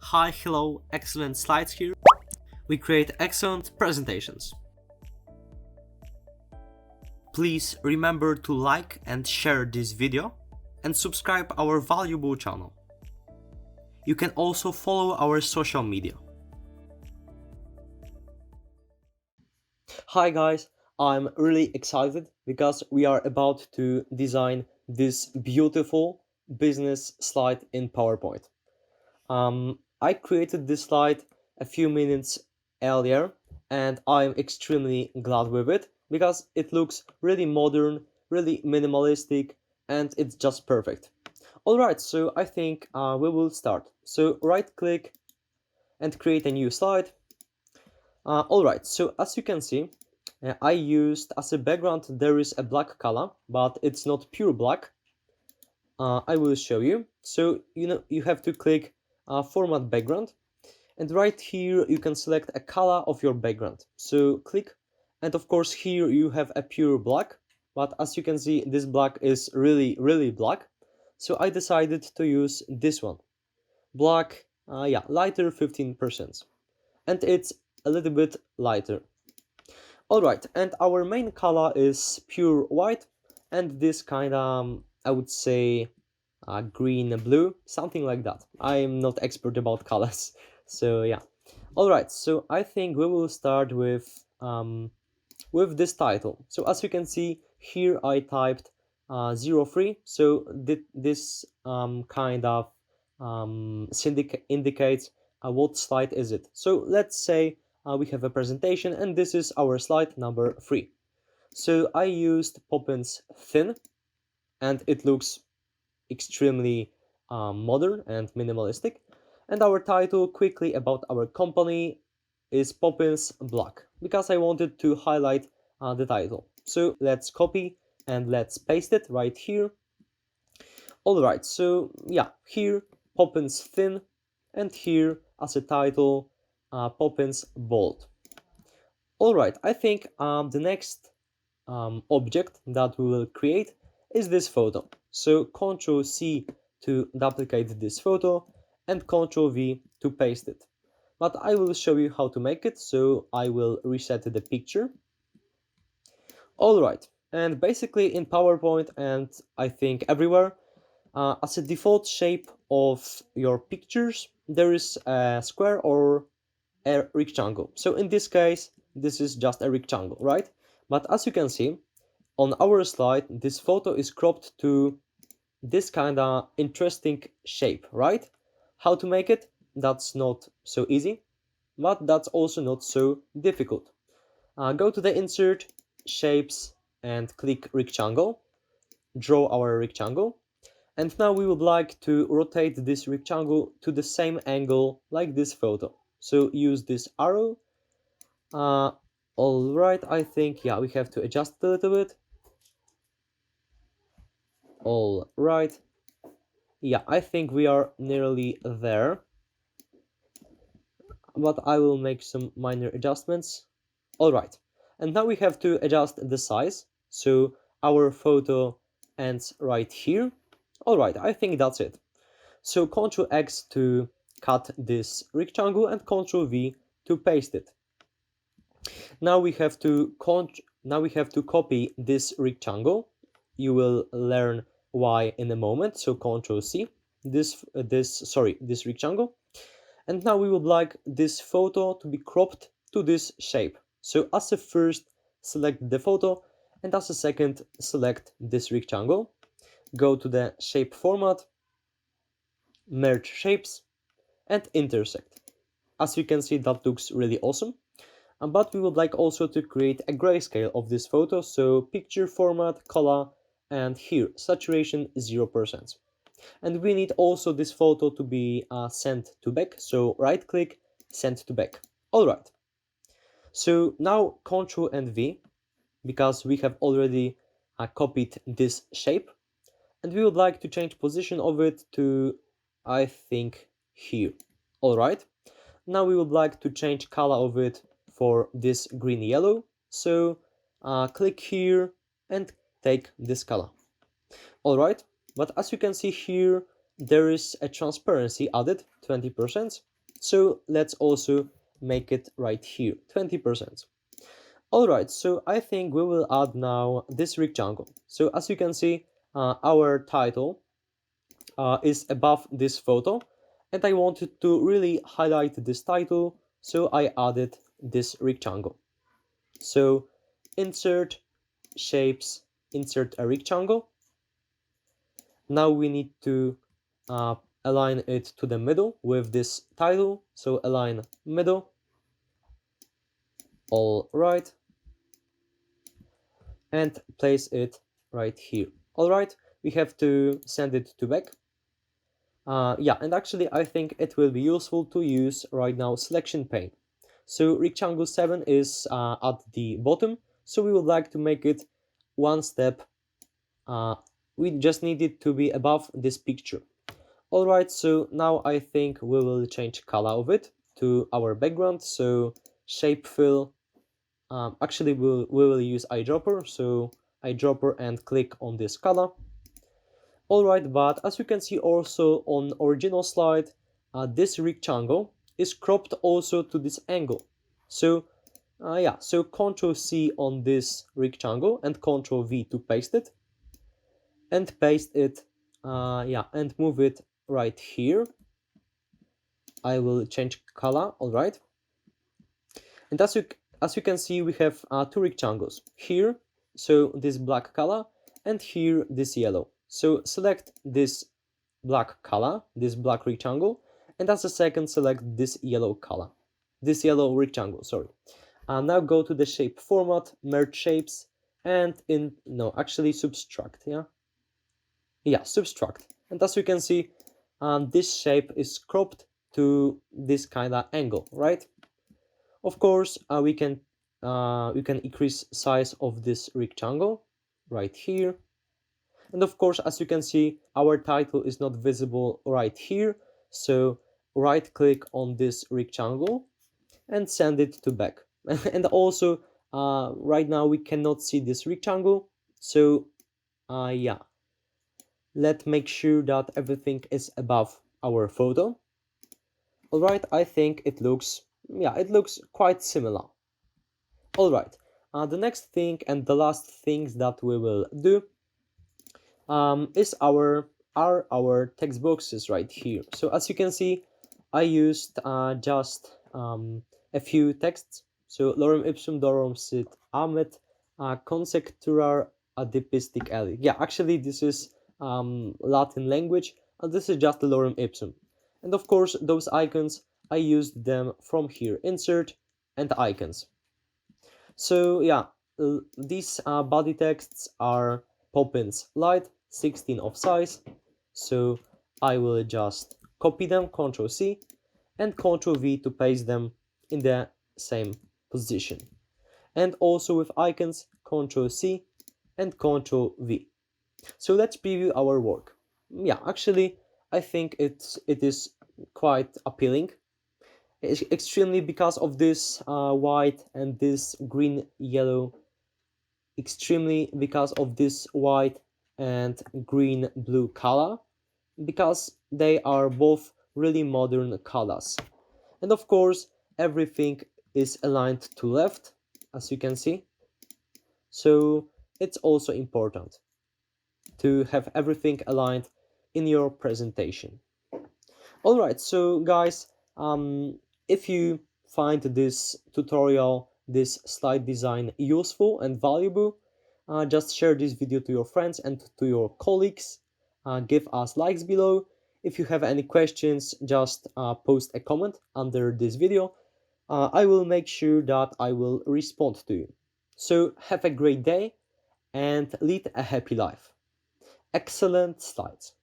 Hi, hello, 𝙬𝙧𝙚𝙬 here. We create excellent presentations. Please remember to like and share this video and subscribe our valuable channel. You can also follow our social media. Hi guys, I'm really excited because we are about to design this beautiful business slide in PowerPoint. I created this slide a few minutes earlier and I'm extremely glad with it because it looks really modern, really minimalistic, and it's just perfect. Alright, so I think we will start. So right click and create a new slide. Alright, so as you can see, I used as a background there is a black color, but it's not pure black. I will show you. So you have to click format background, and right here you can select a color of your background. So click, and of course here you have a pure black, but as you can see this black is really black. So I decided to use this one, black, lighter 15%, and it's a little bit lighter. Alright, and our main color is pure white, and this kind of, I would say, green and blue, something like that. I'm not expert about colors, so yeah. Alright, so I think we will start with this title. So as you can see here I typed 03, so this kind of indicates what slide is it. So let's say we have a presentation and this is our slide number 3. So I used Poppins thin and it looks extremely modern and minimalistic, and our title quickly about our company is Poppins black because I wanted to highlight the title. So let's copy and let's paste it right here. Alright, so yeah, here Poppins thin, and here as a title Poppins bold. Alright, I think the next object that we will create is this photo. So Ctrl+C to duplicate this photo and Ctrl+V to paste it. But I will show you how to make it, so I will reset the picture. Alright, and basically in PowerPoint and I think everywhere, as a default shape of your pictures, there is a square or a rectangle. So in this case, this is just a rectangle, right? But as you can see, on our slide, this photo is cropped to this kind of interesting shape, right? How to make it? That's not so easy, but that's also not so difficult. Go to the Insert, Shapes, and click Rectangle. Draw our rectangle. And now we would like to rotate this rectangle to the same angle like this photo. So use this arrow. Alright, I think, yeah, we have to adjust it a little bit. Alright, yeah, I think we are nearly there, but I will make some minor adjustments. Alright, and now we have to adjust the size, so our photo ends right here. Alright, I think that's it. So Ctrl+X to cut this rectangle and Ctrl+V to paste it. Now we have to copy this rectangle. You will learn why in a moment. So Ctrl+C, this rectangle, and now we would like this photo to be cropped to this shape. So as a first, select the photo, and as a second, select this rectangle. Go to the shape format, merge shapes, and intersect. As you can see, that looks really awesome. But we would like also to create a grayscale of this photo. So picture format, color, and here saturation 0%. And we need also this photo to be sent to back. So right click, send to back. Alright. So now Ctrl and V, because we have already copied this shape, and we would like to change position of it to, I think, here. Alright. Now we would like to change color of it for this green yellow. So click here and take this color. Alright, but as you can see here, there is a transparency added, 20%, So let's also make it right here, 20%. Alright, so I think we will add now this rectangle. So as you can see, our title is above this photo, and I wanted to really highlight this title, so I added this rectangle. So insert shapes, insert a rectangle. Now we need to align it to the middle with this title, so align middle. All right, and place it right here. All right, we have to send it to back. Yeah, and actually I think it will be useful to use right now selection pane. So rectangle 7 is at the bottom, so we would like to make it one step. We just need it to be above this picture. Alright, so now I think we will change color of it to our background. So shape fill, actually we will use eyedropper, so eyedropper and click on this color. Alright, but as you can see also on original slide, this rectangle is cropped also to this angle. So yeah, so Ctrl C on this rectangle and Ctrl V to paste it, and paste it, yeah, and move it right here. I will change color. All right, and as you can see, we have two rectangles here, so this black color, and here this yellow. So select this black color, this black rectangle, and as a second select this yellow color, this yellow rectangle, sorry. Now go to the shape format, merge shapes, and actually subtract, yeah, subtract. And as you can see, this shape is cropped to this kind of angle, right? Of course, we can increase size of this rectangle right here. And of course, as you can see, our title is not visible right here. So right click on this rectangle and send it to back. And also, right now we cannot see this rectangle. So yeah, let's make sure that everything is above our photo. All right, I think it looks, yeah, it looks quite similar. All right, the next thing and the last things that we will do is our text boxes right here. So as you can see, I used just a few texts. So lorem ipsum dorum sit amet consecturar adipistic ali. Yeah, actually this is Latin language, and this is just the lorem ipsum. And of course, those icons, I used them from here, insert and icons. So yeah, these body texts are Poppins light, 16 of size. So I will just copy them, Ctrl C, and Ctrl V to paste them in the same position. And also with icons, Ctrl C and Ctrl V. So let's preview our work. Yeah, actually, I think it is quite appealing. It's extremely because of this white and this green yellow, extremely because of this white and green blue color, because they are both really modern colors. And of course, everything is aligned to left, as you can see. So it's also important to have everything aligned in your presentation. All right, so guys, if you find this tutorial, this slide design useful and valuable, just share this video to your friends and to your colleagues. Give us likes below. If you have any questions, just post a comment under this video. I will make sure that I will respond to you. So have a great day and lead a happy life. Excellent slides.